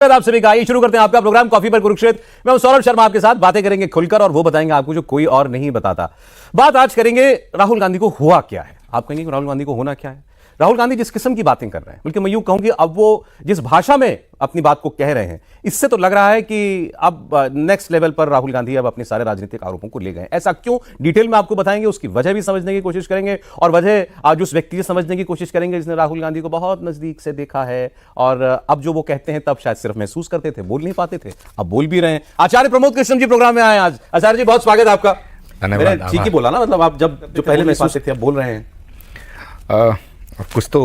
आप सभी का आइए शुरू करते हैं आपका प्रोग्राम कॉफी पर कुरुक्षेत्र। मैं हूं सौरभ शर्मा, आपके साथ बातें करेंगे खुलकर और वो बताएंगे आपको जो कोई और नहीं बताता। बात आज करेंगे राहुल गांधी को हुआ क्या है। आप कहेंगे कि राहुल गांधी को होना क्या है। राहुल गांधी जिस किस्म की बातें कर रहे हैं, बल्कि मैं यूं कहूं कि अब वो जिस भाषा में अपनी बात को कह रहे हैं, इससे तो लग रहा है कि अब नेक्स्ट लेवल पर राहुल गांधी अब अपने सारे राजनीतिक आरोपों को ले गए। ऐसा क्यों, डिटेल में आपको बताएंगे, उसकी वजह भी समझने की कोशिश करेंगे और वजह आज उस व्यक्ति से समझने की कोशिश करेंगे जिसने राहुल गांधी को बहुत नजदीक से देखा है और अब जो वो कहते हैं तब शायद सिर्फ महसूस करते थे, बोल नहीं पाते थे, अब बोल भी रहे हैं। आचार्य प्रमोद कृष्ण जी प्रोग्राम में आए आज। आचार्य जी बहुत स्वागत है आपका। धन्यवाद। ठीक ही बोला ना, मतलब आप जब जो पहले महसूस थे अब बोल रहे हैं। कुछ तो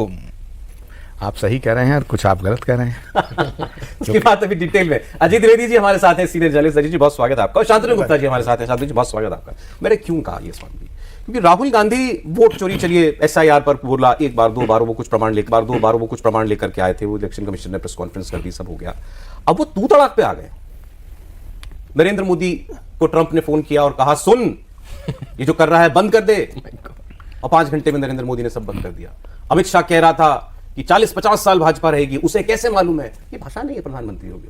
आप सही कह रहे हैं और कुछ आप गलत कह रहे हैं। उसकी बात अभी डिटेल में। अजीत द्विवेदी जी हमारे साथ हैं, सीनियर जर्नलिस्ट। अजीत जी बहुत स्वागत है आपका। और शांतनु गुप्ता जी हमारे साथ हैं। शांतनु जी बहुत स्वागत है आपका। मैंने क्यों कहा ये सवाल, क्योंकि राहुल गांधी वोट चोरी, चलिए SIR पर बोला, एक बार दो बार वो कुछ प्रमाण लेकर के आए थे, वो इलेक्शन कमीशन ने प्रेस कॉन्फ्रेंस कर दी, सब हो गया। अब वो तू तड़ाक पे आ गए। नरेंद्र मोदी को ट्रंप ने फोन किया और कहा सुन, ये जो कर रहा है बंद कर दे, और 5 घंटे में नरेंद्र मोदी ने सब बंद कर दिया। अमित शाह कह रहा था कि 40-50 साल भाजपा रहेगी, उसे कैसे मालूम है, ये भाषा नहीं है प्रधानमंत्री होगी।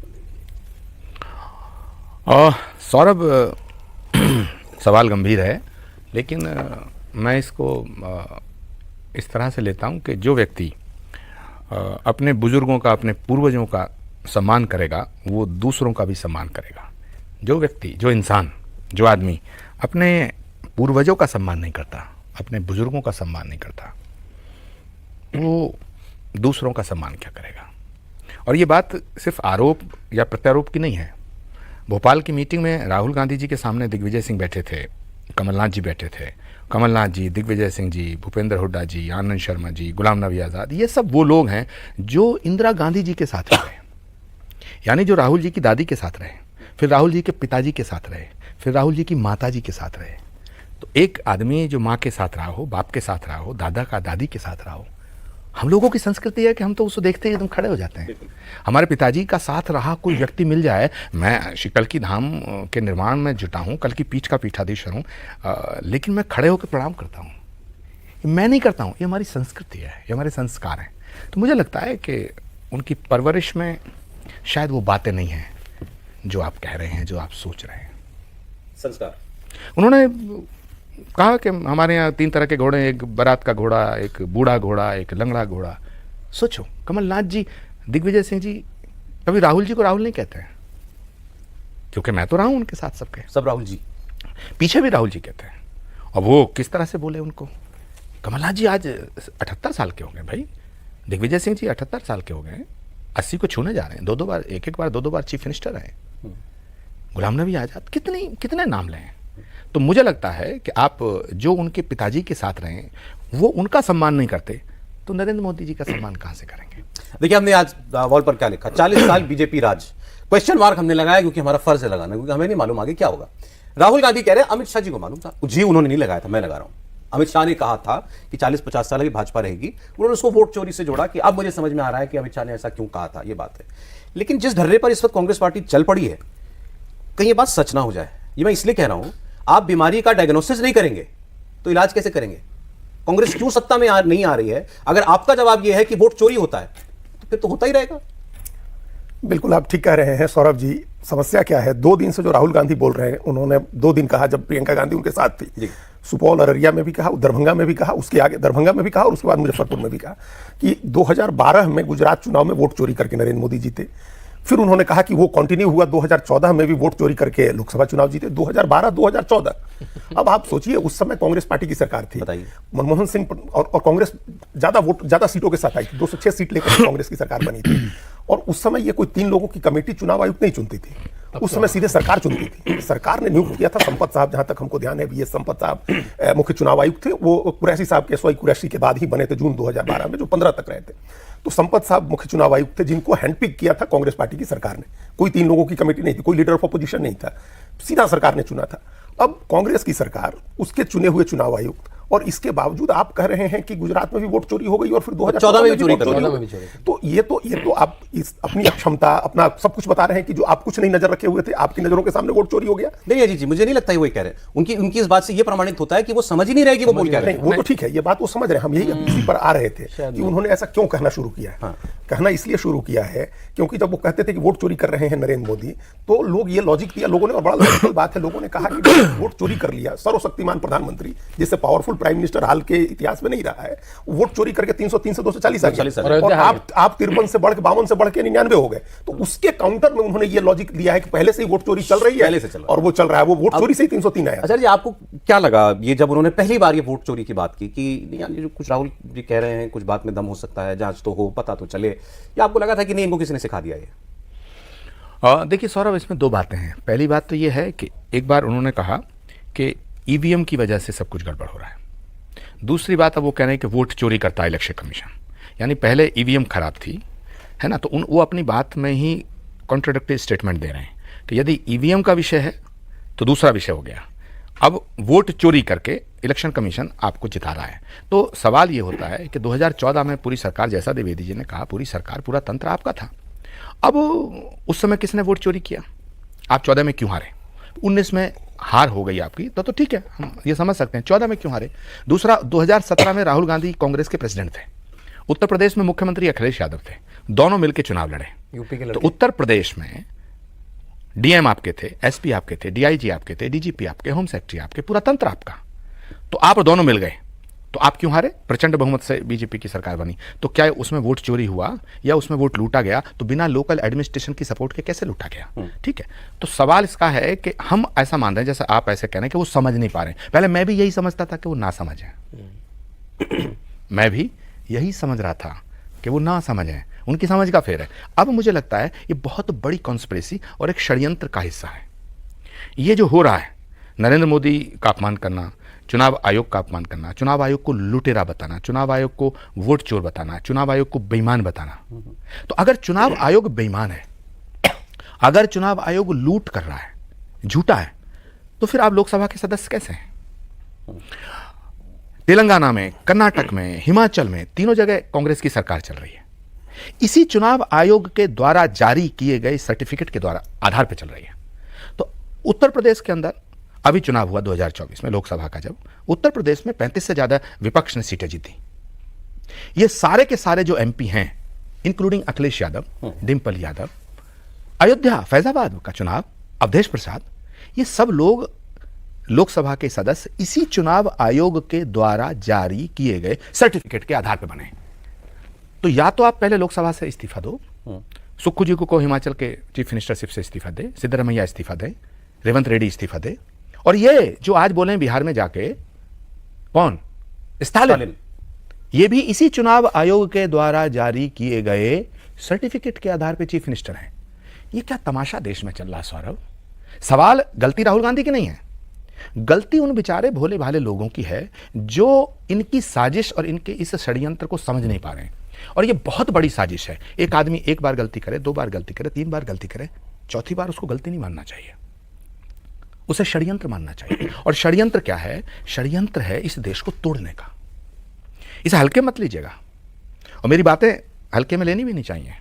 सौरभ, सवाल गंभीर है, लेकिन मैं इसको इस तरह से लेता हूं कि जो व्यक्ति अपने बुजुर्गों का, अपने पूर्वजों का सम्मान करेगा, वो दूसरों का भी सम्मान करेगा। जो व्यक्ति, जो इंसान, जो आदमी अपने पूर्वजों का सम्मान नहीं करता, अपने बुजुर्गों का सम्मान नहीं करता, वो दूसरों का सम्मान क्या करेगा। और ये बात सिर्फ आरोप या प्रत्यारोप की नहीं है। भोपाल की मीटिंग में राहुल गांधी जी के सामने दिग्विजय सिंह बैठे थे, कमलनाथ जी बैठे थे। कमलनाथ जी, दिग्विजय सिंह जी, भूपेंद्र हुड्डा जी, आनंद शर्मा जी, गुलाम नबी आज़ाद, ये सब वो लोग हैं जो इंदिरा गांधी जी के साथ रहे, यानी जो राहुल जी की दादी के साथ रहे, फिर राहुल जी के पिताजी के साथ रहे, फिर राहुल जी की माता जी के साथ रहे। तो एक आदमी जो माँ के साथ रहा हो, बाप के साथ रहा हो, दादा का दादी के साथ रहा हो, हम लोगों की संस्कृति है कि हम तो उसको देखते ही एकदम खड़े हो जाते हैं। हमारे पिताजी का साथ रहा कोई व्यक्ति मिल जाए, मैं कल की धाम के निर्माण में जुटा हूँ, कल की पीठ का पीठाधीश्वर हूँ, लेकिन मैं खड़े होकर प्रणाम करता हूँ। मैं नहीं करता हूँ, ये हमारी संस्कृति है, ये हमारे संस्कार हैं। तो मुझे लगता है कि उनकी परवरिश में शायद वो बातें नहीं हैं जो आप कह रहे हैं, जो आप सोच रहे हैं। संस्कार, उन्होंने कहा कि हमारे यहाँ 3 तरह के घोड़े, एक बारात का घोड़ा, एक बूढ़ा घोड़ा, एक लंगड़ा घोड़ा। सोचो, कमलनाथ जी, दिग्विजय सिंह जी कभी राहुल जी को राहुल नहीं कहते हैं, क्योंकि मैं तो रहा हूँ उनके साथ, सबके सब राहुल जी, पीछे भी राहुल जी कहते हैं। और वो किस तरह से बोले उनको। कमलनाथ जी आज 78 साल के हो गए भाई, दिग्विजय सिंह जी 78 साल के हो गए, 80 को छूने जा रहे हैं, 2-2 बार, एक बार 2-2 बार चीफ मिनिस्टर रहे। गुलाम नबी आज़ाद, कितने नाम लें। तो मुझे लगता है कि आप जो उनके पिताजी के साथ रहे, वो उनका सम्मान नहीं करते, तो नरेंद्र मोदी जी का सम्मान कहां से करेंगे। देखिए, हमने आज वॉल पर क्या लिखा, 40 साल बीजेपी राज, क्वेश्चन मार्क हमने लगाया, क्योंकि हमारा फर्ज है लगाना, क्योंकि हमें नहीं मालूम आगे क्या होगा। राहुल गांधी कह रहे हैं अमित शाह जी को मालूम था, जी उन्होंने नहीं लगाया था, मैं लगा रहा हूं। अमित शाह ने कहा था कि 40-50 साल अभी भाजपा रहेगी, उन्होंने उसको वोट चोरी से जोड़ा कि अब मुझे समझ में आ रहा है कि अमित शाह ने ऐसा क्यों कहा था, ये बात है। लेकिन जिस ढर्रे पर इस वक्त कांग्रेस पार्टी चल पड़ी है, कहीं ये बात सच ना हो जाए। ये मैं इसलिए कह रहा हूं, आप बीमारी का डायग्नोसिस नहीं करेंगे तो इलाज कैसे करेंगे। कांग्रेस क्यों सत्ता में नहीं आ रही है, अगर आपका जवाब यह है कि वोट चोरी होता है, तो फिर तो होता ही रहेगा। बिल्कुल आप ठीक कह रहे हैं सौरभ जी। समस्या क्या है, 2 दिन से जो राहुल गांधी बोल रहे हैं, उन्होंने 2 दिन कहा जब प्रियंका गांधी उनके साथ थी, सुपौल, अररिया में भी कहा, दरभंगा में भी कहा, उसके आगे दरभंगा में भी कहा और उसके बाद मुजफ्फरपुर में भी कहा कि 2012 में गुजरात चुनाव में वोट चोरी करके नरेंद्र मोदी जीते। फिर उन्होंने कहा कि वो कंटिन्यू हुआ, 2014 में भी वोट चोरी करके लोकसभा चुनाव जीते, 2012, 2014। अब आप सोचिए, उस समय कांग्रेस पार्टी की सरकार थी, मनमोहन सिंह और कांग्रेस ज्यादा सीटों के साथ आई थी, 206 सीट लेकर कांग्रेस की सरकार बनी थी। और उस समय ये कोई 3 लोगों की कमेटी चुनाव आयुक्त नहीं चुनती थी, उस समय सीधे सरकार चुनती थी। सरकार ने नियुक्त किया था संपत साहब, जहां तक हमको ध्यान है, VS संपत साहब मुख्य चुनाव आयुक्त थे। वो कुरैशी साहब के कुरैशी के बाद ही बने थे, जून 2012 में, जो 15 तक रहे थे। तो संपत साहब मुख्य चुनाव आयुक्त थे, जिनको हैंडपिक किया था कांग्रेस पार्टी की सरकार ने। कोई 3 लोगों की कमेटी नहीं थी, कोई लीडर ऑफ अपोजिशन नहीं था, सीधा सरकार ने चुना था। अब कांग्रेस की सरकार, उसके चुने हुए चुनाव आयुक्त और इसके बावजूद आप कह रहे हैं कि गुजरात में भी वोट चोरी हो गई और फिर 2014 में भी चोरी वोट कर ली। हो गई। तो ये तो आप अपनी अक्षमता, अपना सब कुछ बता रहे हैं कि जो आप कुछ नहीं नजर रखे हुए थे, आपकी नजरों के सामने वोट चोरी हो गया। नहीं अजीत जी, मुझे नहीं लगता है वही कह रहे हैं। उनकी इस बात से ये प्रमाणित होता है कि वो समझ ही नहीं रहे कि वो बोल क्या रहे हैं। वो तो ठीक है, ये बात वो समझ रहे हैं, हम यही इसी पर आ रहे थे कि उन्होंने ऐसा क्यों कहना शुरू किया है। कहना इसलिए शुरू किया है क्योंकि जब वो कहते थे कि वोट चोरी कर रहे हैं नरेंद्र मोदी, तो लोग ये लॉजिक दिया लोगों ने, और बड़ा लॉजिकल बात है, लोगों ने कहा कि वोट चोरी कर लिया सर्वशक्तिमान प्रधानमंत्री, जिससे पावरफुल प्राइम मिनिस्टर हाल के इतिहास में नहीं रहा है, वोट चोरी करके 303 से 240 आ गया और आप 53 से बढ़ के 52 से बढ़ के 99 हो गए। तो उसके काउंटर में उन्होंने ये लॉजिक दिया है कि पहले से ही वोट चोरी चल रही है और वो चल रहा है, वो वोट चोरी से ही 303 आया। अच्छा जी, आपको क्या लगा ये जब उन्होंने पहली बार ये वोट चोरी की बात की कि यार ये जो कुछ राहुल जी कह रहे हैं, कुछ बात में दम हो सकता है, जांच तो हो, पता तो चले, या आपको लगा था कि नहीं इनको किसी ने सिखा दिया ये? देखिए सौरभ, इसमें दो बातें हैं। पहली बात तो ये है कि एक बार उन्होंने कहा कि ईवीएम की वजह से सब कुछ गड़बड़ हो रहा है। दूसरी बात अब वो कह रहे हैं कि वोट चोरी करता है इलेक्शन कमीशन, यानी पहले ईवीएम खराब थी, है ना, तो वो अपनी बात में ही कॉन्ट्राडिक्टरी स्टेटमेंट दे रहे हैं कि यदि ईवीएम का विषय है तो दूसरा विषय हो गया, अब वोट चोरी करके इलेक्शन कमीशन आपको जिता रहा है। तो सवाल ये होता है कि 2014 में पूरी सरकार, जैसा द्विवेदी जी ने कहा, पूरी सरकार, पूरा तंत्र आपका था। अब उस समय किसने वोट चोरी किया? आप 14 में क्यों हारे? 19 में हार हो गई आपकी तो ठीक है, हम ये समझ सकते हैं, 14 में क्यों हारे? दूसरा, 2017 में राहुल गांधी कांग्रेस के प्रेसिडेंट थे, उत्तर प्रदेश में मुख्यमंत्री अखिलेश यादव थे, दोनों मिलकर चुनाव लड़े। यूपी के तो उत्तर प्रदेश में डीएम आपके थे, एसपी आपके थे, डीआईजी आपके थे, डीजीपी आपके, होम सेक्रेटरी आपके, पूरा तंत्र आपका, तो आप दोनों मिल गए, तो आप क्यों हारे? प्रचंड बहुमत से बीजेपी की सरकार बनी। तो क्या उसमें वोट चोरी हुआ या उसमें वोट लूटा गया? तो बिना लोकल एडमिनिस्ट्रेशन की सपोर्ट के कैसे लूटा गया? ठीक है, तो सवाल इसका है कि हम ऐसा मान रहे हैं, जैसे आप ऐसे कह रहे हैं कि वो समझ नहीं पा रहे हैं। पहले मैं भी यही समझता था कि वो ना समझ है मैं भी यही समझ रहा था कि वो ना समझ है, उनकी समझ का फेर है। अब मुझे लगता है ये बहुत बड़ी कॉन्स्पिरेसी और एक षड्यंत्र का हिस्सा है। ये जो हो रहा है, नरेंद्र मोदी का अपमान करना, चुनाव आयोग का अपमान करना, चुनाव आयोग को लुटेरा बताना, चुनाव आयोग को वोट चोर बताना, चुनाव आयोग को बेईमान बताना, तो अगर चुनाव आयोग बेईमान है, अगर चुनाव आयोग लूट कर रहा है, झूठा है, तो फिर आप लोकसभा के सदस्य कैसे हैं? तेलंगाना में, कर्नाटक में, हिमाचल में, तीनों जगह कांग्रेस की सरकार चल रही है, इसी चुनाव आयोग के द्वारा जारी किए गए सर्टिफिकेट के द्वारा आधार पर चल रही है। तो उत्तर प्रदेश के अंदर अभी चुनाव हुआ 2024 में लोकसभा का, जब उत्तर प्रदेश में 35 से ज्यादा विपक्ष ने सीटें जीती। ये सारे के सारे जो एमपी हैं, इंक्लूडिंग अखिलेश यादव, डिंपल यादव, अयोध्या फैजाबाद का चुनाव, अवधेश प्रसाद, ये सब लोग लोकसभा के सदस्य इसी चुनाव आयोग के द्वारा जारी किए गए सर्टिफिकेट के आधार पर बने। तो या तो आप पहले लोकसभा से इस्तीफा दो, सुक्खू जी को हिमाचल के चीफ मिनिस्टरशिप से इस्तीफा दे, सिद्धरमैया इस्तीफा दे, रेवंत रेड्डी इस्तीफा दे, और ये जो आज बोले बिहार में जाके, कौन? स्टालिन, ये भी इसी चुनाव आयोग के द्वारा जारी किए गए सर्टिफिकेट के आधार पर चीफ मिनिस्टर हैं। ये क्या तमाशा देश में चल रहा है सौरभ? सवाल गलती राहुल गांधी की नहीं है, गलती उन बेचारे भोले भाले लोगों की है जो इनकी साजिश और इनके इस षड्यंत्र को समझ नहीं पा रहे हैं। और ये बहुत बड़ी साजिश है। एक आदमी एक बार गलती करे, 2 बार गलती करे, 3 बार गलती करे, चौथी बार उसको गलती नहीं मानना चाहिए, उसे षड्यंत्र मानना चाहिए। और षड्यंत्र क्या है? षड्यंत्र है इस देश को तोड़ने का। इसे हल्के मत लीजिएगा, और मेरी बातें हल्के में लेनी भी नहीं चाहिए।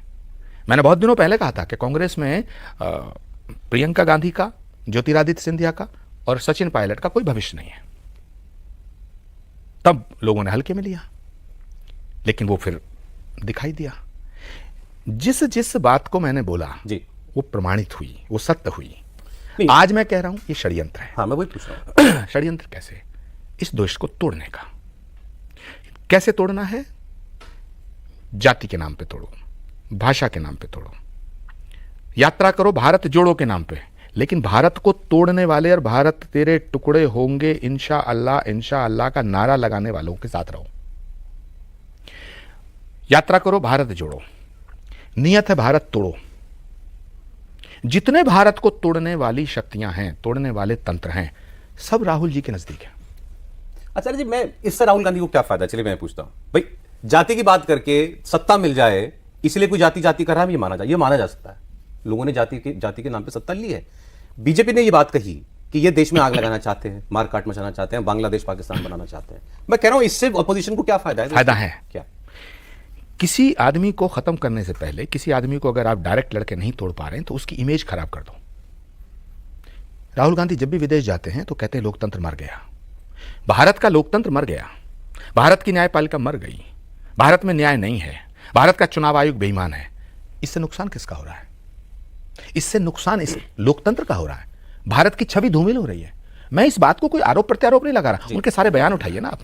मैंने बहुत दिनों पहले कहा था कि कांग्रेस में प्रियंका गांधी का, ज्योतिरादित्य सिंधिया का और सचिन पायलट का कोई भविष्य नहीं है। तब लोगों ने हल्के में लिया, लेकिन वो फिर दिखाई दिया। जिस जिस बात को मैंने बोला जी, वो प्रमाणित हुई, वो सत्य हुई। आज मैं कह रहा हूं ये षड्यंत्र है। हाँ, मैं वही पूछ रहा हूं। षड्यंत्र कैसे? इस देश को तोड़ने का। कैसे तोड़ना है? जाति के नाम पे तोड़ो, भाषा के नाम पे तोड़ो, यात्रा करो भारत जोड़ो के नाम पे, लेकिन भारत को तोड़ने वाले और भारत तेरे टुकड़े होंगे इंशा अल्लाह का नारा लगाने वालों के साथ रहो। यात्रा करो भारत जोड़ो, नियत है भारत तोड़ो। जितने भारत को तोड़ने वाली शक्तियां हैं, तोड़ने वाले तंत्र हैं, सब राहुल जी के नजदीक है। अच्छा जी, मैं इससे राहुल गांधी को क्या फायदा? चलिए मैं पूछता हूं भाई, जाति की बात करके सत्ता मिल जाए इसलिए कोई जाति जाति कर रहा है, ये माना जा सकता है। लोगों ने जाति के नाम पे सत्ता ली है। बीजेपी ने ये बात कही कि ये देश में आग लगाना चाहते हैं, मारकाट मचाना चाहते हैं, बांग्लादेश पाकिस्तान बनाना चाहते हैं। मैं कह रहा हूं इससे अपोजिशन को क्या फायदा है? फायदा है। क्या? किसी आदमी को खत्म करने से पहले, किसी आदमी को अगर आप डायरेक्ट लड़के नहीं तोड़ पा रहे हैं तो उसकी इमेज खराब कर दो। राहुल गांधी जब भी विदेश जाते हैं तो कहते हैं लोकतंत्र मर गया, भारत का लोकतंत्र मर गया, भारत की न्यायपालिका मर गई, भारत में न्याय नहीं है, भारत का चुनाव आयोग बेईमान है। इससे नुकसान किसका हो रहा है? इससे नुकसान इस लोकतंत्र का हो रहा है, भारत की छवि धूमिल हो रही है। मैं इस बात को कोई आरोप प्रत्यारोप नहीं लगा रहा, उनके सारे बयान उठाइए ना आप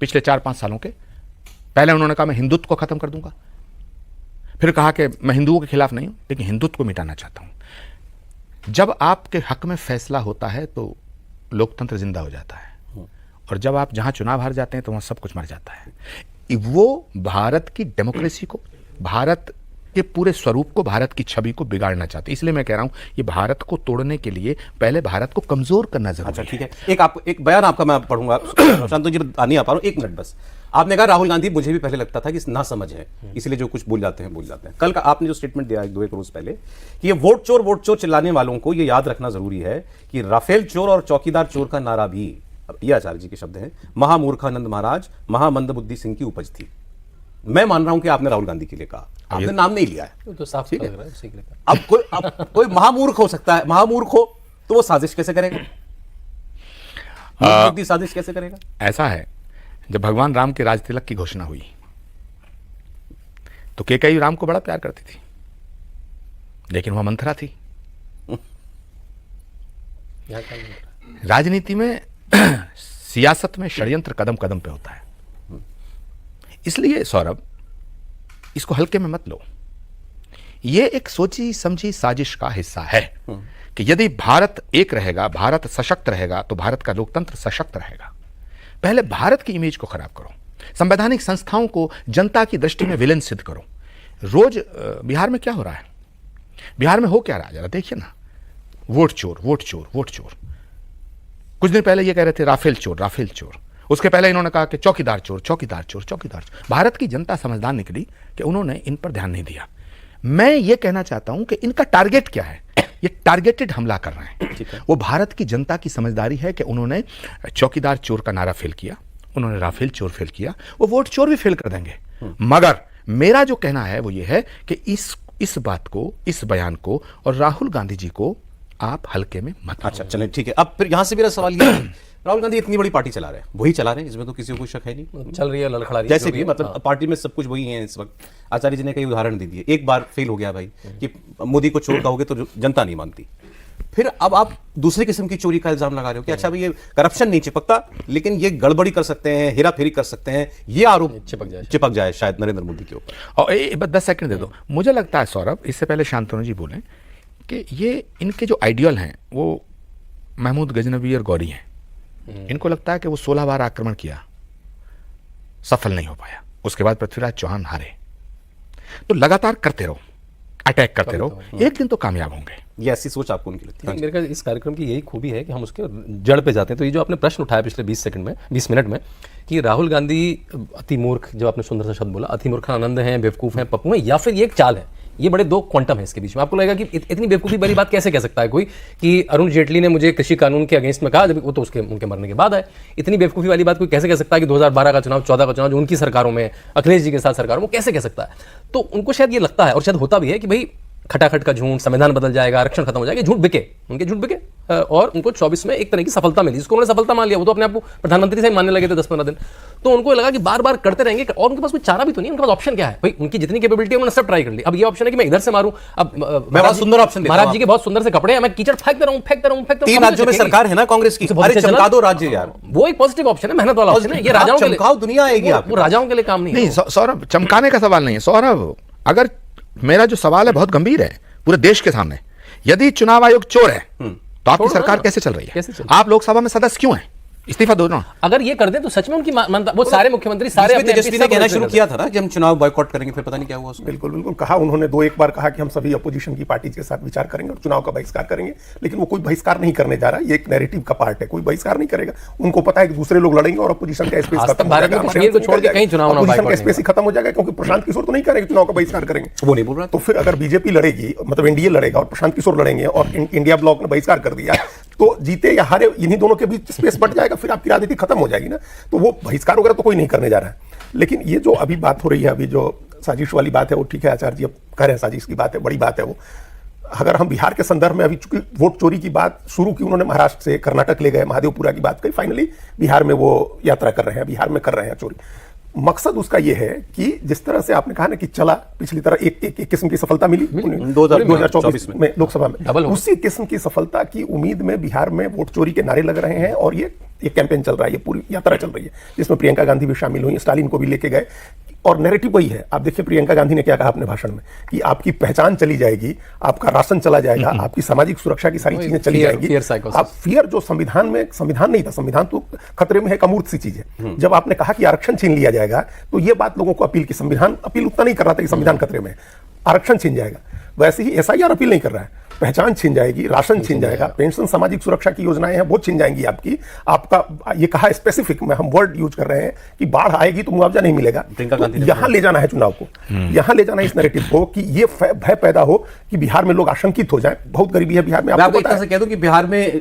पिछले 4-5 सालों के। पहले उन्होंने कहा मैं हिंदुत्व को खत्म कर दूंगा, फिर कहा कि मैं हिंदुओं के खिलाफ नहीं हूं लेकिन हिंदुत्व को मिटाना चाहता हूं। जब आपके हक में फैसला होता है तो लोकतंत्र जिंदा हो जाता है, और जब आप जहां चुनाव हार जाते हैं तो वहां सब कुछ मर जाता है। वो भारत की डेमोक्रेसी को, भारत के पूरे स्वरूप को, भारत की छवि को बिगाड़ना चाहते हैं। इसलिए मैं कह रहा हूं ये भारत को तोड़ने के लिए पहले भारत को कमजोर करना जरूरी है। अच्छा ठीक है, एक बयान आपका मैं पढ़ूंगा। शांतनु जी नहीं आ पा रहा हूं, 1 मिनट बस। आपने कहा राहुल गांधी, मुझे भी पहले लगता था कि ना समझ है, इसलिए जो कुछ बोल जाते हैं। कल का आपने जो स्टेटमेंट दिया 2-1 रोज पहले कि ये वोट चोर चिल्लाने वालों को ये याद रखना जरूरी है कि राफेल चोर और चौकीदार चोर का नारा भी, ये आचार्य जी के शब्द हैं, महामूर्खानंद महाराज महामंदबुद्धि सिंह की उपज थी। मैं मान रहा हूं कि आपने राहुल गांधी के लिए कहा, आपने नाम नहीं लिया है, तो साफ लग रहा है उसी के लिए। अब कोई महामूर्ख हो सकता है, महामूर्ख हो तो वो साजिश कैसे करेगा? साजिश कैसे करेगा? ऐसा है, जब भगवान राम के राज तिलक की घोषणा हुई तो कैकेयी राम को बड़ा प्यार करती थी, लेकिन वह मंथरा थी। राजनीति में सियासत में षड्यंत्र कदम कदम पे होता है। इसलिए सौरभ, इसको हल्के में मत लो। यह एक सोची समझी साजिश का हिस्सा है कि यदि भारत एक रहेगा, भारत सशक्त रहेगा तो भारत का लोकतंत्र सशक्त रहेगा। पहले भारत की इमेज को खराब करो, संवैधानिक संस्थाओं को जनता की दृष्टि में विलेन सिद्ध करो। रोज बिहार में क्या हो रहा है, बिहार में हो क्या रहा है जरा देखिए ना, वोट चोर, वोट चोर, वोट चोर। कुछ दिन पहले ये कह रहे थे राफेल चोर, राफेल चोर। उसके पहले इन्होंने कहा कि चौकीदार चोर, चौकीदार चोर, चौकीदार चोर। भारत की जनता समझदार निकली कि उन्होंने इन पर ध्यान नहीं दिया। मैं ये कहना चाहता हूं कि इनका टारगेट क्या है, ये टारगेटेड हमला कर रहे हैं। वो भारत की जनता की समझदारी है कि उन्होंने चौकीदार चोर का नारा फेल किया, उन्होंने राफेल चोर फेल किया, वो वोट चोर भी फेल कर देंगे। मगर मेरा जो कहना है वो ये है कि इस बात को, इस बयान को और राहुल गांधी जी को आप हल्के में मत। अच्छा चलें ठीक है। अब फिर यहां से मेरा सवाल ये है, राहुल गांधी इतनी बड़ी पार्टी चला रहे हैं, वही चला रहे हैं, इसमें तो किसी को कोई शक है नहीं, चल रही है, लड़खड़ा रही है, जैसे भी मतलब पार्टी में सब कुछ वही है इस वक्त। आचार्य जी ने कई उदाहरण दे दिए, एक बार फेल हो गया भाई कि मोदी को चोर कहोगे तो जनता नहीं मानती, फिर अब आप दूसरे किस्म की चोरी का इल्जाम लगा रहे हो कि अच्छा भाई ये करप्शन नहीं चिपकता लेकिन ये गड़बड़ी कर सकते हैं, हेरा फेरी कर सकते हैं, ये आरोप चिपक जाए शायद नरेंद्र मोदी के ऊपर। और बस 10 सेकंड दे दो। मुझे लगता है सौरभ, इससे पहले शांतनु जी बोले कि ये इनके जो आइडियल हैं वो महमूद गजनवी और गौरी हैं। इनको लगता है कि वो 16 बार आक्रमण किया, सफल नहीं हो पाया, उसके बाद पृथ्वीराज चौहान हारे, तो लगातार करते रहो, अटैक करते रहो, एक दिन तो कामयाब होंगे। ये ऐसी सोच आपको उनकी लगती है? मेरे ख्याल इस कार्यक्रम की यही खूबी है कि हम उसके जड़ पे जाते हैं। तो ये जो आपने प्रश्न उठाया पिछले 20 मिनट में कि राहुल गांधी अति मूर्ख, जो आपने सुंदर सा शब्द बोला, अति मूर्खानंद हैं, बेवकूफ हैं, पप्पू हैं, या फिर ये एक चाल है। ये बड़े 2 क्वांटम है इसके बीच में। आपको लगेगा कि इतनी बेवकूफ़ी वाली बात कैसे कह सकता है कोई कि अरुण जेटली ने मुझे कृषि कानून के अगेंस्ट में कहा, जब वो तो उनके मरने के बाद आए। इतनी बेवकूफ़ी वाली बात कोई कैसे कह सकता है कि 2012 का चुनाव, 14 का चुनाव जो उनकी सरकारों में, अखिलेश जी के साथ सरकारों में, कैसे कह सकता है? तो उनको शायद ये लगता है, और शायद होता भी है, कि भाई खटाखट का झूठ, संविधान बदल जाएगा, आरक्षण खत्म हो जाएगा, झूठ बिके, उनके झूठ बिके, और उनको 24 में एक तरह की सफलता मिली, जिसको उन्होंने सफलता मान लिया। वो तो अपने आप को प्रधानमंत्री से ही मानने लगे थे 10-15 दिन। तो उनको लगा कि बार बार करते रहेंगे, और उनके पास कोई चारा भी तो नहीं, उनके पास ऑप्शन क्या है भाई? उनकी जितनी कैपेबिलिटी है उन्होंने सब ट्राई कर ली। अब ये ऑप्शन है कि मैं इधर से मारूं। अब मैं बहुत सुंदर ऑप्शन देता हूं, महाराज जी के बहुत सुंदर से कपड़े हैं, मैं कीचड़ फेंकता रहूं। 3 राज्यों में सरकार है ना कांग्रेस की, अरे चमका दो राज्य यार। वो एक पॉजिटिव ऑप्शन है, मेहनत वाला ऑप्शन है। ये राजाओं के लिए, दुनिया आएगी, वो राजाओं के लिए काम नहीं। सौरभ, चमकाने का सवाल नहीं है सौरभ। अगर मेरा जो सवाल है बहुत गंभीर है पूरे देश के सामने, यदि चुनाव आयोग चोर है तो आपकी सरकार कैसे चल रही है? आप लोकसभा में सदस्य क्यों हैं? इस्तीफा दो ना। अगर ये कर दे तो सच में उनकी वो सारे मुख्यमंत्री, सारे तेजस्वी ने कहना शुरू किया था ना कि हम चुनाव बॉयकॉट करेंगे, फिर पता नहीं क्या हुआ उसको। बिल्कुल बिल्कुल कहा उन्होंने, 2-1 बार कहा कि हम सभी अपोजिशन की पार्टी के साथ विचार करेंगे और चुनाव का बहिष्कार करेंगे, लेकिन वो कोई बहिष्कार नहीं करने जा रहा। ये एक नैरेटिव का पार्ट है, कोई बहिष्कार नहीं करेगा। उनको पता है कि दूसरे लोग लड़ेंगे और अपोजिशन का स्पेस खत्म हो जाएगा, अपोजिशन का स्पेस ही खत्म हो जाएगा, क्योंकि प्रशांत किशोर तो नहीं करेंगे चुनाव का बहिष्कार करेंगे, वो नहीं बोल रहा। तो फिर अगर बीजेपी लड़ेगी, मतलब एनडीए लड़ेगा और प्रशांत किशोर लड़ेंगे और इंडिया ब्लॉक ने बहिष्कार कर दिया, तो जीते या हारे इन्हीं दोनों के बीच स्पेस बढ़ जाएगा, फिर आपकी राजनीति खत्म हो जाएगी ना। तो वो बहिष्कार वगैरह तो कोई नहीं करने जा रहा है। लेकिन ये जो अभी बात हो रही है, अभी जो साजिश वाली बात है, वो ठीक है, आचार्य जी अब कह रहे हैं साजिश की बात है, बड़ी बात है वो। अगर हम बिहार के संदर्भ में, अभी चूंकि वोट चोरी की बात शुरू की उन्होंने, महाराष्ट्र से कर्नाटक ले गए, महादेवपुरा की बात कही, फाइनली बिहार में वो यात्रा कर रहे हैं, बिहार में कर रहे हैं चोरी। मकसद उसका ये है कि जिस तरह से आपने कहा ना कि चला पिछली तरह एक किस्म की सफलता मिली 2024 में लोकसभा में, उसी किस्म की सफलता की उम्मीद में बिहार में वोट चोरी के नारे लग रहे हैं। और ये कैंपेन चल रहा है, ये पूरी यात्रा चल रही है, जिसमें प्रियंका गांधी भी शामिल हुई, स्टालिन को भी लेके गए। और नैरेटिव वही है। आप देखिए प्रियंका गांधी ने क्या कहा अपने भाषण में कि आपकी पहचान चली जाएगी, आपका राशन चला जाएगा, आपकी सामाजिक सुरक्षा की सारी चीजें चली जाएंगी। आप फियर जो संविधान में, संविधान नहीं था, संविधान तो खतरे में है, एक अमूर्त सी चीज है। जब आपने कहा कि आरक्षण छीन लिया जाएगा, तो ये बात लोगों को अपील की, संविधान अपील उतना नहीं कर रहा था कि संविधान खतरे में है, आरक्षण छीन जाएगा। वैसे ही एसआईआर अपील नहीं कर रहा है, पहचान छीन जाएगी, राशन छीन जाएगा, पेंशन, सामाजिक सुरक्षा की योजनाएं हैं वो छीन जाएंगी आपकी। आपका ये कहा स्पेसिफिक में हम वर्ड यूज कर रहे हैं कि बाढ़ आएगी तो मुआवजा नहीं मिलेगा। तो यहां ले जाना है चुनाव को, यहां ले जाना है इस नैरेटिव को कि ये भय पैदा हो कि बिहार में लोग आशंकित हो जाए, बहुत गरीबी है बिहार में। आपको एक तरह से कह दूं कि बिहार में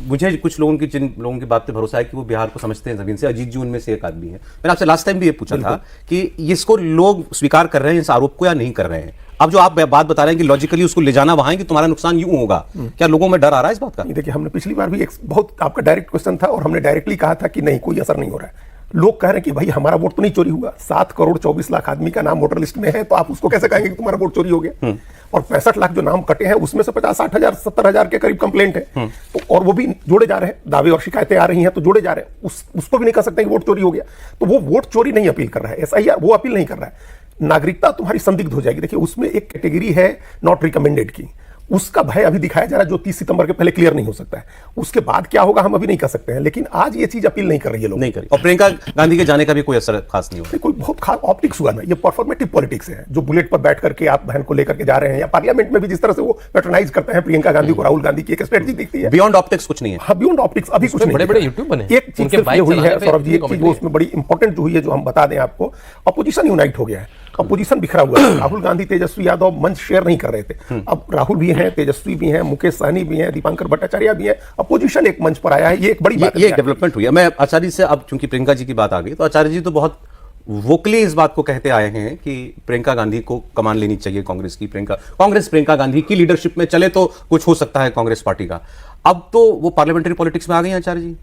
मुझे कुछ लोगों की, जिन लोगों की बात पे भरोसा है कि वो बिहार को समझते हैं जमीन से, अजीत जी उनमें से एक आदमी है। मैंने आपसे लास्ट टाइम भी ये पूछा था कि इसको लोग स्वीकार कर रहे हैं इस आरोप को या नहीं कर रहे हैं। अब जो आप बात बता रहे हैं कि लॉजिकली उसको ले जाना वहां है कि तुम्हारा नुकसान यूं होगा, क्या लोगों में डर आ रहा है इस बात का? देखिए हमने पिछली बार भी एक बहुत आपका डायरेक्ट क्वेश्चन था और हमने डायरेक्टली कहा था कि नहीं, कोई असर नहीं हो रहा है। लोग कह रहे हैं कि भाई हमारा वोट तो नहीं चोरी हुआ, 7 करोड़ 24 लाख आदमी का नाम वोटर लिस्ट में है, तो आप उसको कैसे कहेंगे कि तुम्हारा वोट चोरी हो गया? और 65 लाख जो नाम कटे हैं उसमें से 50-60 हजार 70 हजार के करीब कंप्लेंट है, तो और वो भी जोड़े जा रहे हैं, दावे और शिकायतें आ रही हैं तो जोड़े जा रहे हैं। उसको भी नहीं कह सकते कि वोट चोरी हो गया। तो वो वोट चोरी नहीं अपील कर रहा है, एसआईआर वो अपील नहीं कर रहा है। नागरिकता तुम्हारी संदिग्ध हो जाएगी। देखिए उसमें एक कैटेगरी है नॉट रिकमेंडेड की, उसका भय अभी दिखाया जा रहा है जो 30 सितंबर के पहले क्लियर नहीं हो सकता है। उसके बाद क्या होगा हम अभी नहीं कह सकते हैं, लेकिन आज ये चीज अपील नहीं कर रही है, लोग नहीं करी। और प्रियंका गांधी के जाने का भी कोई असर खास नहीं हुआ, कोई बहुत खास ऑप्टिक्स हुआ ना, ये परफॉर्मेटिव पॉलिटिक्स है जो बुलेट पर बैठ करके आप बहन को लेकर के जा रहे हैं, या पार्लियामेंट में भी जिस तरह से वो पैट्रोनाइज करते हैं प्रियंका गांधी को, राहुल गांधी की एक स्ट्रेटजी दिखती है। बियॉन्ड ऑप्टिक्स कुछ नहीं है। हाँ, बियॉन्ड ऑप्टिक्स अभी कुछ नहीं। बड़े-बड़े यूट्यूब बने, एक चीज हुई है सौरभ जी, एक चीज उसमें बड़ी इंपॉर्टेंट जो हुई है, जो हम बता दें आपको, अपोजिशन यूनाइट हो गया है, अपोजिशन बिखरा हुआ है। राहुल गांधी, तेजस्वी यादव मंच शेयर नहीं कर रहे थे, अब राहुल भी हैं, तेजस्वी भी हैं, मुकेश सहनी भी हैं, दीपांकर भट्टाचार्य भी हैं, अपोजिशन एक मंच पर आया है। ये एक बड़ी बात है, ये डेवलपमेंट हुई है। मैं आचार्य जी से, अब चूंकि प्रियंका जी की बात आ गई, तो आचार्य जी तो बहुत वोकली इस बात को कहते आए हैं कि प्रियंका गांधी को कमान लेनी चाहिए कांग्रेस की। कांग्रेस प्रियंका गांधी की लीडरशिप में चले तो कुछ हो सकता है कांग्रेस पार्टी का। अब तो वो पार्लियामेंट्री पॉलिटिक्स में आ गई हैं आचार्य जी,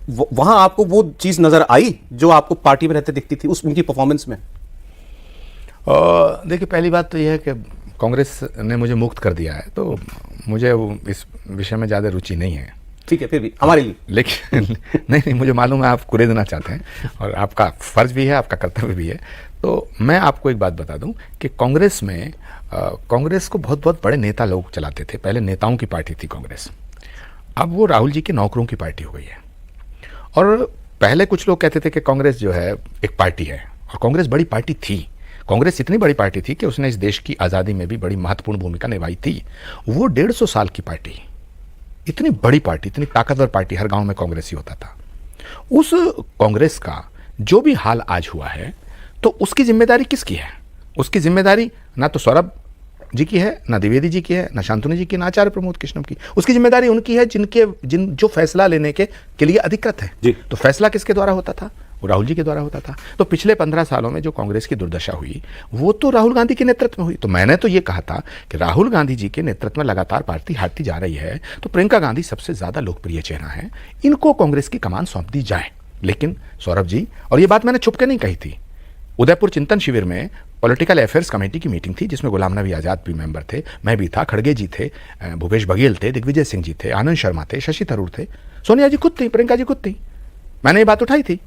वहां आपको वो चीज नजर आई जो आपको पार्टी में रहते दिखती थी उस उनकी परफॉर्मेंस में? देखिए पहली बात तो यह है कि कांग्रेस ने मुझे मुक्त कर दिया है, तो मुझे इस विषय में ज़्यादा रुचि नहीं है। ठीक है, फिर भी हमारे लिए। लेकिन नहीं, मुझे मालूम है आप कुरेदना चाहते हैं और आपका फर्ज भी है, आपका कर्तव्य भी है। तो मैं आपको एक बात बता दूं कि कांग्रेस में कांग्रेस को बहुत बहुत बड़े नेता लोग चलाते थे। पहले नेताओं की पार्टी थी कांग्रेस, अब वो राहुल जी के नौकरों की पार्टी हो गई है। और पहले कुछ लोग कहते थे कि कांग्रेस जो है एक पार्टी है, और कांग्रेस बड़ी पार्टी थी। कांग्रेस इतनी बड़ी पार्टी थी कि उसने इस देश की आज़ादी में भी बड़ी महत्वपूर्ण भूमिका निभाई थी। वो 150 साल की पार्टी, इतनी बड़ी पार्टी, इतनी ताकतवर पार्टी, हर गांव में कांग्रेस ही होता था। उस कांग्रेस का जो भी हाल आज हुआ है, तो उसकी जिम्मेदारी किसकी है? उसकी जिम्मेदारी ना तो सौरभ जी की है, ना द्विवेदी जी की है, ना शांतनु जी की, ना आचार्य प्रमोद कृष्णम की। उसकी जिम्मेदारी उनकी है जो फैसला लेने के लिए अधिकृत है जी। तो फैसला किसके द्वारा होता था? वो राहुल जी के द्वारा होता था। तो पिछले 15 सालों में जो कांग्रेस की दुर्दशा हुई वो तो राहुल गांधी के नेतृत्व में हुई। तो मैंने तो ये कहा था कि राहुल गांधी जी के नेतृत्व में लगातार पार्टी हारती जा रही है, तो प्रियंका गांधी सबसे ज्यादा लोकप्रिय चेहरा है, इनको कांग्रेस की कमान सौंप दी जाए। लेकिन सौरभ जी, और ये बात मैंने छुप के नहीं कही थी, उदयपुर चिंतन शिविर में पॉलिटिकल अफेयर्स कमेटी की मीटिंग थी जिसमें गुलाम नबी आजाद भी मेंबर थे, मैं भी था, खड़गे जी थे, भूपेश बघेल थे, दिग्विजय सिंह जी थे, आनंद शर्मा थे, शशि थरूर थे, सोनिया जी खुद थी, प्रियंका जी खुद थी। मैंने ये बात उठाई थी,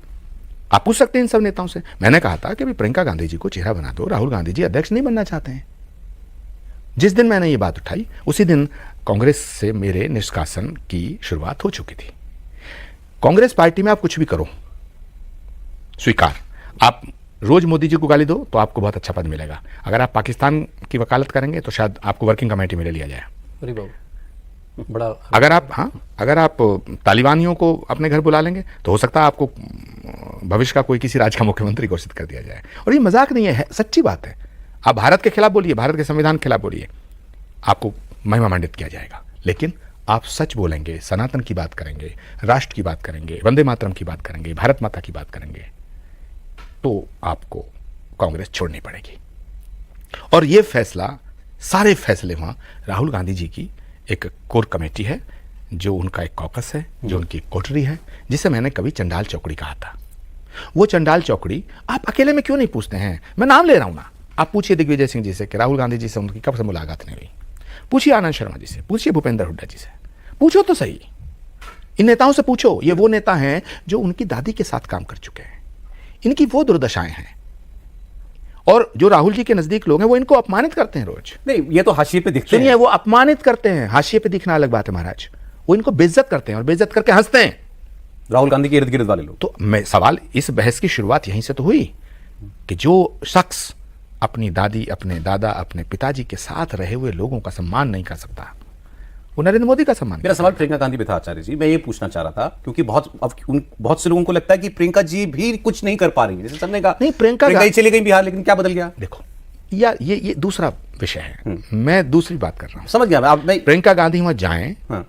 आप पूछ सकते हैं इन सब नेताओं से। मैंने कहा था कि प्रियंका गांधी जी को चेहरा बना दो, राहुल गांधी जी अध्यक्ष नहीं बनना चाहते हैं। जिस दिन मैंने ये बात उठाई उसी दिन कांग्रेस से मेरे निष्कासन की शुरुआत हो चुकी थी। कांग्रेस पार्टी में आप कुछ भी करो, स्वीकार। आप रोज मोदी जी को गाली दो तो आपको बहुत अच्छा पद मिलेगा। अगर आप पाकिस्तान की वकालत करेंगे तो शायद आपको वर्किंग कमेटी में ले लिया जाए। अरे बाबू, बड़ा। अगर आप तालिबानियों को अपने घर बुला लेंगे तो हो सकता है आपको भविष्य का कोई किसी राज्य का मुख्यमंत्री घोषित कर दिया जाए। और ये मजाक नहीं है, सच्ची बात है। आप भारत के खिलाफ बोलिए, भारत के संविधान के खिलाफ बोलिए, आपको महिमा मंडित किया जाएगा। लेकिन आप सच बोलेंगे, सनातन की बात करेंगे, राष्ट्र की बात करेंगे, वंदे मातरम की बात करेंगे, भारत माता की बात करेंगे, तो आपको कांग्रेस छोड़नी पड़ेगी। और ये फैसला, सारे फैसले वहाँ राहुल गांधी जी की एक कोर कमेटी है, जो उनका एक कॉकस है, जो उनकी कोठरी है, जिसे मैंने कभी चंडाल चौकड़ी कहा था। वो चंडाल चौकड़ी आप अकेले में क्यों नहीं पूछते हैं? मैं नाम ले रहा हूँ ना, आप पूछिए दिग्विजय सिंह जी से कि राहुल गांधी जी से उनकी कब से मुलाकात नहीं हुई, पूछिए आनंद शर्मा जी से, पूछिए भूपेंद्र हुड्डा जी से, पूछो तो सही, इन नेताओं से पूछो। ये वो नेता हैं जो उनकी दादी के साथ काम कर चुके हैं, इनकी वो दुर्दशाएं हैं, और जो राहुल जी के नजदीक लोग हैं वो इनको अपमानित करते हैं रोज। नहीं, ये तो हाशिए पे दिखते सुनिए, हैं। वो अपमानित करते हैं, हाशिए पे दिखना अलग बात है महाराज, वो इनको बेइज्जत करते हैं और बेइज्जत करके हंसते हैं राहुल गांधी के इर्द गिर्द वाले लोग। तो मैं सवाल, इस बहस की शुरुआत यहीं से तो हुई कि जो शख्स अपनी दादी, अपने दादा, अपने पिताजी के साथ रहे हुए लोगों का सम्मान नहीं कर सकता, वो नरेंद्र मोदी का सम्मान। मेरा सवाल प्रियंका गांधी पे था आचार्य जी, मैं ये पूछना चाह रहा था, क्योंकि बहुत से लोगों को लगता है कि प्रियंका जी भी कुछ नहीं कर पा रही है। जैसे सबने कहा नहीं, प्रियंका ही चली गई बिहार, लेकिन क्या बदल गया? देखो यार, ये दूसरा विषय है, मैं दूसरी बात कर रहा हूं। समझ गया मैं। प्रियंका गांधी वहां जाएं हाँ।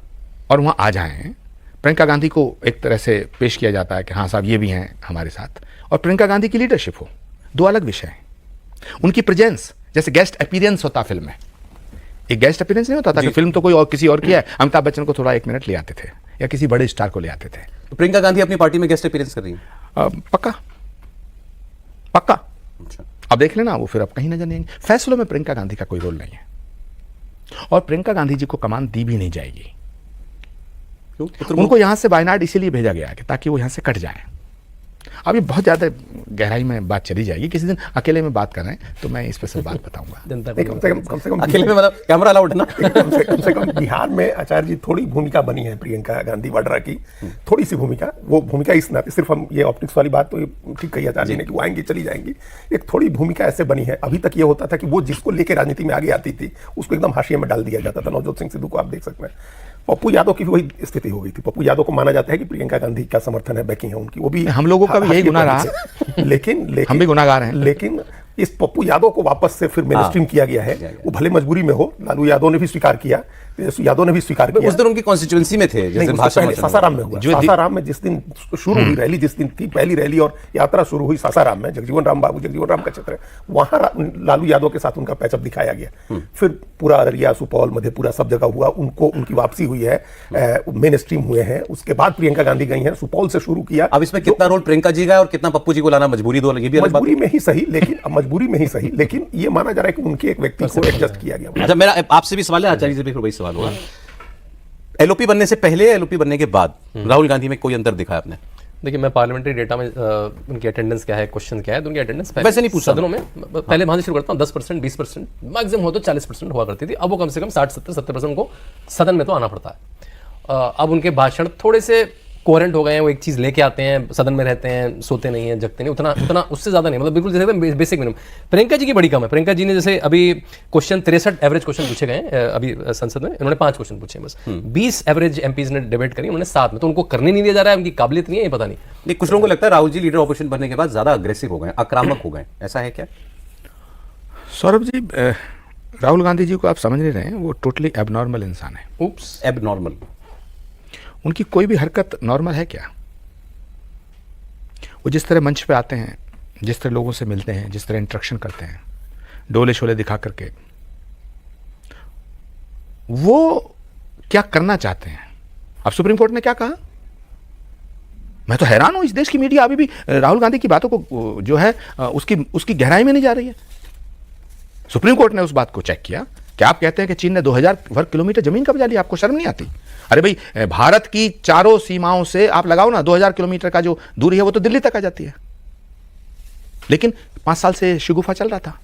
और वहां आ जाएं, प्रियंका गांधी को एक तरह से पेश किया जाता है कि हाँ साहब ये भी हैं हमारे साथ, और प्रियंका गांधी की लीडरशिप हो, दो अलग विषय हैं। उनकी प्रेजेंस, जैसे गेस्ट अपीयरेंस होता फिल्म में, एक गेस्ट अपीयरेंस नहीं होता था कि फिल्म तो कोई और किसी और किया है, अमिताभ बच्चन को थोड़ा 1 मिनट ले आते थे या किसी बड़े स्टार को ले आते थे। तो प्रियंका गांधी अपनी पार्टी में गेस्ट अपीयरेंस कर रही है? पक्का पक्का। अच्छा। अब देख लेना, वो फिर अब कहीं नजर नहीं आएंगे। फैसलों में प्रियंका गांधी का कोई रोल नहीं है, और प्रियंका गांधी जी को कमान दी भी नहीं जाएगी। उनको यहां से वायनाड इसीलिए भेजा गया है कि ताकि वो यहां से कट जाए। अभी बहुत ज्यादा गहराई में बात चली जाएगी, किसी दिन अकेले में बात कर रहे हैं तो मैं इस पर सब बात बताऊंगा। कम से कम अकेले में, मतलब कैमरा अलाउड है ना? कम से कम बिहार में आचार्य जी थोड़ी भूमिका बनी है प्रियंका गांधी वाड्रा की, थोड़ी सी भूमिका। वो भूमिका इस नाते, सिर्फ हम ये ऑप्टिक्स वाली बात तो ये ठीक कही आचार्य जी ने कि वो आएंगी चली जाएंगी, एक थोड़ी भूमिका ऐसे बनी है। अभी तक ये होता था कि वो जिसको लेकर राजनीति में आगे आती थी उसको एकदम हाशिए में डाल दिया जाता था। नवजोत सिंह सिद्धू को आप देख सकते हैं, पप्पू यादव की भी वही स्थिति हो गई थी। पप्पू यादव को माना जाता है कि प्रियंका गांधी का समर्थन है, बैकिंग है उनकी, वो भी हम लोगों का भी यही गुनाह रहा। लेकिन हम भी गुनाहगार हैं। लेकिन इस पप्पू यादव को वापस से फिर मेनस्ट्रीम किया गया है। वो भले मजबूरी में हो, लालू यादव ने भी स्वीकार किया, यादव ने भी स्वीकार किया। उस दिन उनकी कॉन्स्टिट्यूएंसी में थे, जैसे सासाराम में हुआ। सासाराम में जिस दिन शुरू हुई रैली, जिस दिन थी पहली रैली और यात्रा शुरू हुई सासाराम में, जगजीवन राम बाबू, जगजीवन राम का क्षेत्र है, वहां लालू यादव के साथ उनका पैचअप दिखाया गया। फिर पूरा अररिया, सुपौल, मधेपुरा सब जगह हुआ, उनको उनकी वापसी हुई है, मेन स्ट्रीम हुए हैं। उसके बाद प्रियंका गांधी गई हैं, सुपौल से शुरू किया। अब इसमें कितना रोल प्रियंका जी का और कितना पप्पू जी को लाना मजबूरी, दो ये भी मजबूरी में ही सही, लेकिन ये माना जा रहा है कि उनके एक व्यक्ति को एडजस्ट किया गया। अच्छा, मेरा आपसे भी सवाल है, आचार्य जी से भी वही सवाल होगा। एलओपी बनने से पहले, एलओपी बनने के बाद राहुल गांधी में कोई अंतर दिखा आपने? देखिए, मैं पार्लियामेंट्री डेटा में उनकी अटेंडेंस क्या है, क्वेश्चन क्या है, तो उनकी अटेंडेंस वैसे नहीं पूछा सदनों में, पहले वहां से शुरू करता हूँ, 10%, 20%, मैक्सिमम हो तो 40% हुआ करती थी। अब वो कम से कम 60-70% को सदन में तो आना पड़ता है। अब उनके भाषण थोड़े से कोहेरेंट हो गए हैं, वो एक चीज लेके आते हैं, सदन में रहते हैं, सोते नहीं हैं, जगते नहीं, उतना उससे ज्यादा नहीं, मतलब बिल्कुल जैसे बेसिक मिनिमम। प्रियंका जी की बड़ी कम है। प्रियंका जी ने जैसे अभी क्वेश्चन 63 एवरेज क्वेश्चन पूछे गए हैं अभी संसद में, इन्होंने 5 क्वेश्चन पूछे बस। 20 एवरेज एमपीज ने डिबेट करी, उन्होंने 7 में, तो उनको करने नहीं दिया जा रहा है, उनकी काबिलियत नहीं है, ये पता नहीं। कुछ लोगों को लगता है राहुल जी लीडर ऑपोजिशन बनने के बाद ज्यादा अग्रेसिव हो गए, आक्रामक हो गए, ऐसा है क्या? सौरभ जी, राहुल गांधी जी को आप समझ नहीं रहे हैं, वो टोटली एबनॉर्मल इंसान है। उप्स, एबनॉर्मल? उनकी कोई भी हरकत नॉर्मल है क्या? वो जिस तरह मंच पे आते हैं, जिस तरह लोगों से मिलते हैं, जिस तरह इंटरेक्शन करते हैं, डोले शोले दिखा करके, वो क्या करना चाहते हैं? अब सुप्रीम कोर्ट ने क्या कहा? मैं तो हैरान हूं, इस देश की मीडिया अभी भी राहुल गांधी की बातों को जो है उसकी गहराई में नहीं जा रही है। सुप्रीम कोर्ट ने उस बात को चेक किया कि आप कहते हैं कि चीन ने 2000 वर्ग किलोमीटर जमीन कब्जा लिया, आपको शर्म नहीं आती? अरे भाई, भारत की चारों सीमाओं से आप लगाओ ना, 2000 किलोमीटर का जो दूरी है वो तो दिल्ली तक आ जाती है। लेकिन 5 साल से शिगुफा चल रहा था।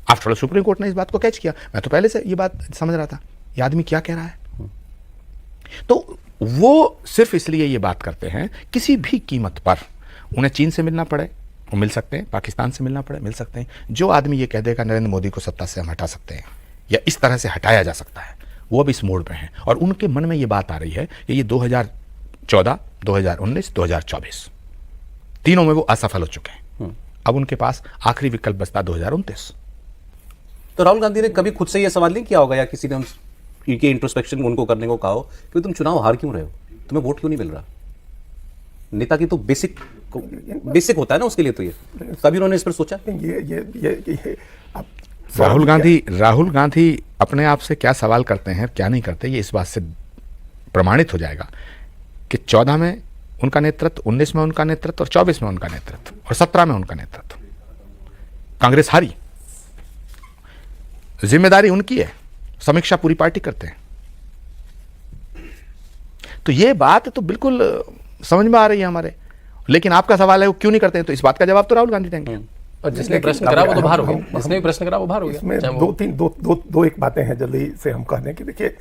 आफ्टर ऑल सुप्रीम कोर्ट ने इस बात को कैच किया। मैं तो पहले से ये बात समझ रहा था, ये आदमी क्या कह रहा है। तो वो सिर्फ इसलिए ये बात करते हैं, किसी भी कीमत पर उन्हें चीन से मिलना पड़े वो मिल सकते हैं, पाकिस्तान से मिलना पड़े मिल सकते हैं। जो आदमी ये कह देगा नरेंद्र मोदी को सत्ता से हम हटा सकते हैं या इस तरह से हटाया जा सकता है, वो अब इस मोड़ पे हैं। और उनके मन में ये बात आ रही है कि ये 2014, 2019, 2024 तीनों में वो असफल हो चुके हैं। अब उनके पास आखिरी विकल्प बचता 2029। तो राहुल गांधी ने कभी खुद से ये सवाल नहीं किया होगा, या किसी ने इनके इंट्रोस्पेक्शन उनको करने को कहा हो कि तुम चुनाव हार क्यों रहे हो, तुम्हें वोट क्यों नहीं मिल रहा। नेता की तो बेसिक होता है ना उसके लिए। तो ये कभी उन्होंने इस पर सोचा? ये अब राहुल गांधी अपने आप से क्या सवाल करते हैं क्या नहीं करते, ये इस बात से प्रमाणित हो जाएगा कि 14 में उनका नेतृत्व, 19 में उनका नेतृत्व और 24 में उनका नेतृत्व और 17 में उनका नेतृत्व। कांग्रेस हारी, जिम्मेदारी उनकी है, समीक्षा पूरी पार्टी करते हैं। तो ये बात तो बिल्कुल समझ में आ रही है हमारे। लेकिन आपका सवाल है वो क्यों नहीं करते हैं, तो इस बात का जवाब तो राहुल गांधी देंगे। और जिसने प्रश्न करा वो तो बाहर हो गया, जिसने भी प्रश्न करा वो बाहर हो गया। इसमें दो एक बातें हैं जल्दी से हम कह दें कि देखिए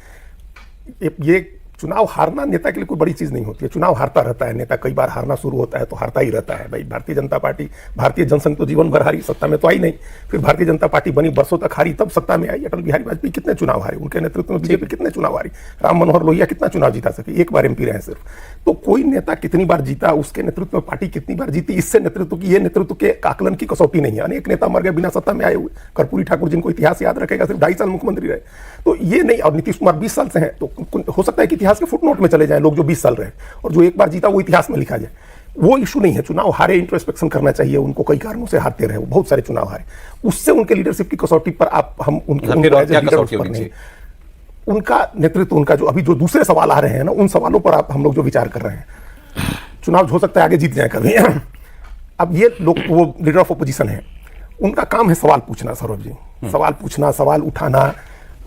ये चुनाव हारना नेता के लिए कोई बड़ी चीज नहीं होती है। चुनाव हारता रहता है नेता, कई बार हारना शुरू होता है तो हारता ही रहता है। भाई भारतीय जनता पार्टी, भारतीय जनसंघ तो जीवन भर हारी, सत्ता में तो आई नहीं। फिर भारतीय जनता पार्टी बनी, बरसों तक हारी, तब सत्ता में आई। अटल बिहारी वाजपेयी कितने चुनाव हारे, उनके नेतृत्व में बीजेपी कितने चुनाव हारी। राम मनोहर लोहिया कितना चुनाव जीता सके, एक बार एमपी रहे सिर्फ। तो कोई नेता कितनी बार जीता, उसके नेतृत्व में पार्टी कितनी बार जीती, इससे नेतृत्व की, ये नेतृत्व के आकलन की कसौटी नहीं है। अनेक नेता मर गए बिना सत्ता में आए हुए। कर्पूरी ठाकुर जिनको इतिहास याद रखेगा, सिर्फ 2.5 साल मुख्यमंत्री रहे। तो ये नहीं, और नीतीश कुमार 20 साल से हैं, तो हो सकता है कि इतिहास के फुटनोट में चले जाए लोग जो 20 साल रहे, और जो एक बार जीता वो इतिहास में लिखा जाए। वो इशू नहीं है। चुनाव हारे, इंट्रोस्पेक्शन करना चाहिए उनको, कई कारणों से हारते रहे, बहुत सारे चुनाव हारे। उससे उनके लीडरशिप की कसौटी पर हम उनका नेतृत्व, उनका जो अभी जो दूसरे सवाल आ रहे हैं ना, उन सवालों पर हम लोग जो विचार कर रहे हैं। चुनाव हो सकता है आगे जीत जाए कभी। अब ये लोग, वो लीडर ऑफ अपोजिशन है, उनका काम है सवाल पूछना। सौरभ जी, सवाल पूछना, सवाल उठाना।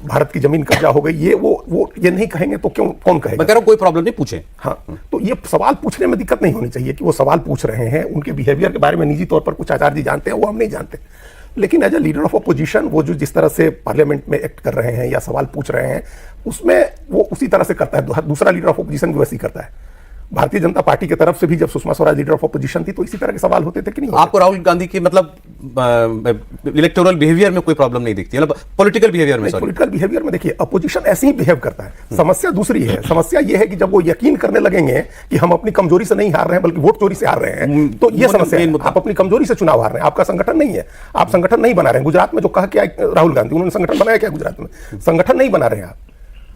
भारत की जमीन कब्जा हो गई, ये वो ये नहीं कहेंगे तो क्यों, कौन कहेगा? मैं कह रहा हूं कोई प्रॉब्लम नहीं, पूछे। हाँ, तो ये सवाल पूछने में दिक्कत नहीं होनी चाहिए कि वो सवाल पूछ रहे हैं। उनके बिहेवियर के बारे में निजी तौर पर कुछ आचार्य जी जानते हैं, वो हम नहीं जानते। लेकिन as a leader of opposition, वो जो जिस तरह से पार्लियामेंट में एक्ट कर रहे हैं या सवाल पूछ रहे हैं, उसमें वो उसी तरह से करता है। दूसरा लीडर ऑफ अपोजिशन भी वैसे ही करता है। भारतीय जनता पार्टी की तरफ से भी जब Sushma Swaraj leader of opposition थी तो इसी तरह के सवाल होते थे कि नहीं होते? आपको राहुल गांधी की मतलब इलेक्टोरल बिहेवियर में कोई प्रॉब्लम नहीं दिखती, मतलब पॉलिटिकल बिहेवियर में? पॉलिटिकल बिहेवियर में देखिए, अपोजिशन ऐसे ही बिहेव करता है। समस्या दूसरी है। समस्या यह है कि जब वो यकीन करने लगेंगे कि हम अपनी कमजोरी से नहीं हार रहे हैं बल्कि वोट चोरी से हार रहे हैं, तो ये समस्या है। आप अपनी कमजोरी से चुनाव हार रहे हैं, आपका संगठन नहीं है, आप संगठन नहीं बना रहे हैं। गुजरात में जो कहा क्या राहुल गांधी, उन्होंने संगठन बनाया क्या? गुजरात में संगठन नहीं बना रहे हैं।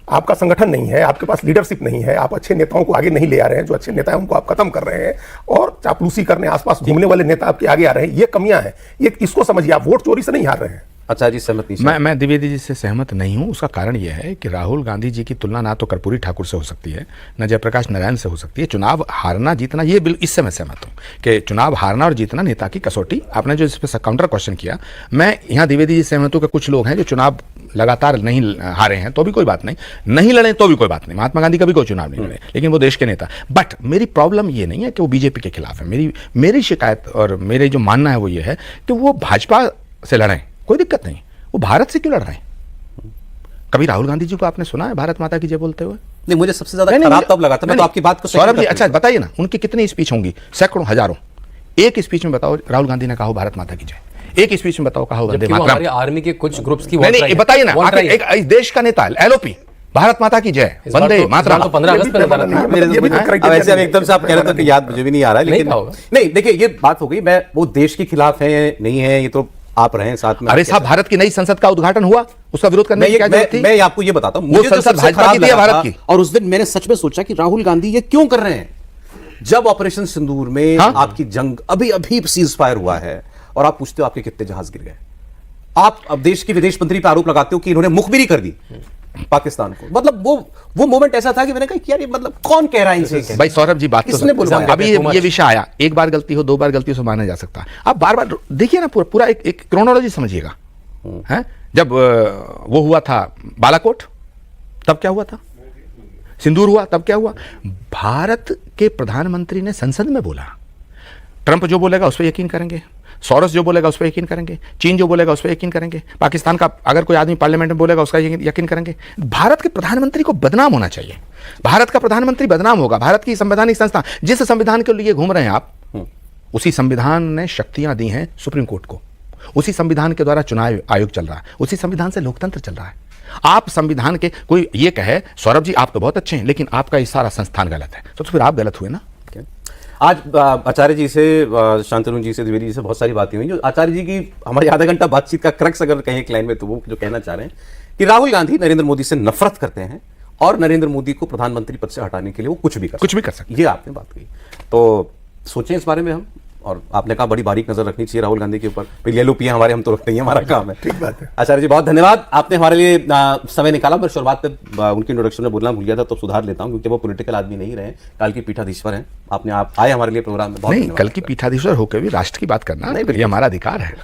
आपका संगठन नहीं है, आपके पास लीडरशिप नहीं है, आप अच्छे नेताओं को आगे नहीं ले आ रहे हैं। जो अच्छे नेता हैं उनको आप खत्म कर रहे हैं और चापलूसी करने आसपास घूमने वाले नेता आपके आगे आ रहे हैं। ये कमियां हैं, ये इसको समझिए। आप वोट चोरी से नहीं हार रहे हैं। अच्छा जी, सहमत नहीं? मैं द्विवेदी जी से सहमत नहीं हूं। उसका कारण यह है कि राहुल गांधी जी की तुलना ना तो कर्पूरी ठाकुर से हो सकती है, न जयप्रकाश नारायण से हो सकती है। चुनाव हारना जीतना, ये इससे मैं सहमत हूं कि चुनाव हारना और जीतना नेता की कसौटी। आपने जो इस पर काउंटर क्वेश्चन किया, मैं यहाँ द्विवेदी जी से सहमत हूं कि कुछ लोग हैं जो चुनाव लगातार नहीं हारे हैं तो भी कोई बात नहीं, नहीं लड़े तो भी कोई बात नहीं। महात्मा गांधी कभी कोई चुनाव नहीं लड़े, लेकिन वो देश के नेता। बट मेरी प्रॉब्लम ये नहीं है कि वो बीजेपी के खिलाफ है। मेरी शिकायत और मेरे जो मानना है वो ये है कि वो भाजपा से लड़ें, कोई दिक्कत नहीं, वो भारत से क्यों लड़ रहे हैं? कभी राहुल गांधी जी को आपने सुना है भारत माता की जय बोलते हुए? नहीं, मुझे सबसे ज्यादा खराब तब लगा था। मैं तो आपकी बात को सौरभ जी, अच्छा बताइए ना, उनकी कितनी स्पीच होंगी? सैकड़ों, हजारों। एक स्पीच में बताओ राहुल गांधी ने कहा भारत माता की जय, एक स्पीच में बताओ कहा वंदे मातरम। आर्मी के कुछ ग्रुप्स की नहीं, बताइए ना, एक देश का नेता एलओपी भारत माता की जय, वंदे मातरम। तो 15 अगस्त में वैसे अब एकदम से आप कह रहे थे कि याद मुझे भी नहीं आ रहा है, लेकिन नहीं, देखिए ये बात हो गई। मैं वो देश के खिलाफ है नहीं है, ये तो आप रहे साथ में। अरे साहब, भारत की नई संसद का उद्घाटन हुआ, उसका विरोध करने की क्या जरूरत थी? मैं आपको ये बताता हूं, वो संसद भाजपा की थी भारत की। और उस दिन मैंने सच में सोचा कि राहुल गांधी ये क्यों कर रहे हैं, जब ऑपरेशन सिंदूर में आपकी जंग अभी अभी सीज फायर हुआ है और आप पूछते हो आपके कितने जहाज गिर गए। आप अब देश के विदेश मंत्री पर आरोप लगाते हो कि इन्होंने मुखबिरी कर दी पाकिस्तान को। मतलब वो मोमेंट ऐसा था कि मैंने कहा यार ये मतलब कौन कह रहा है इनसे? भाई सौरभ जी, बात तो अभी ये विषय आया, एक बार गलती हो, 2 बार गलती हो माना जा सकता है। आप बार बार देखिए ना, पूरा एक क्रोनोलॉजी समझिएगा। हैं, जब वो हुआ था बालाकोट, तब क्या हुआ था? सिंदूर हुआ, तब क्या हुआ? भारत के प्रधानमंत्री ने संसद में बोला, ट्रंप जो बोलेगा उस पर यकीन करेंगे, सोरोस जो बोलेगा उस पर यकीन करेंगे, चीन जो बोलेगा उस पर यकीन करेंगे, पाकिस्तान का अगर कोई आदमी पार्लियामेंट में बोलेगा उसका यकीन करेंगे। भारत के प्रधानमंत्री को बदनाम होना चाहिए। भारत का प्रधानमंत्री बदनाम होगा। भारत की संवैधानिक संस्था, जिस संविधान के लिए घूम रहे हैं आप, उसी संविधान ने शक्तियां दी हैं सुप्रीम कोर्ट को। उसी संविधान के द्वारा चुनाव आयोग चल रहा है, उसी संविधान से लोकतंत्र चल रहा है। आप संविधान के, कोई ये कहे सौरभ जी आप तो बहुत अच्छे हैं लेकिन आपका ये सारा संस्थान गलत है, तो फिर आप गलत हुए ना। आज आचार्य जी से, शांतनु जी से, द्विवेदी जी से बहुत सारी बातें हुई। जो आचार्य जी की हमारी आधा घंटा बातचीत का क्रक्स अगर कहें एक लाइन में, तो वो जो कहना चाह रहे हैं कि राहुल गांधी नरेंद्र मोदी से नफरत करते हैं और नरेंद्र मोदी को प्रधानमंत्री पद से हटाने के लिए वो कुछ भी कर सकते। ये आपने बात कही, तो सोचें इस बारे में हम। और आपने कहा बड़ी बारीक नजर रखनी चाहिए राहुल गांधी के ऊपर। फिर येलो पिया हमारे, हम तो रखते ही, हमारा काम है। ठीक बात है। आचार्य जी बहुत धन्यवाद, आपने हमारे लिए समय निकाला। मैं शुरुआत पे उनकी इंट्रोडक्शन में बोलना भूल गया था, तो सुधार लेता हूं, क्योंकि वो पॉलिटिकल आदमी नहीं रहे, काल की पीठाधीश्वर हैं। आप आए हमारे लिए प्रोग्राम में, बहुत नहीं, धन्यवाद। कल की पीठाधीश्वर होकर भी राष्ट्र की बात करना नहीं, ये हमारा अधिकार है।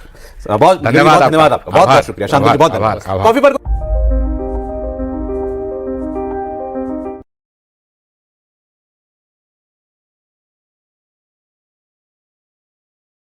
बहुत धन्यवाद आपका, बहुत शुक्रिया। शांति जी बहुत धन्यवाद। कॉफी पर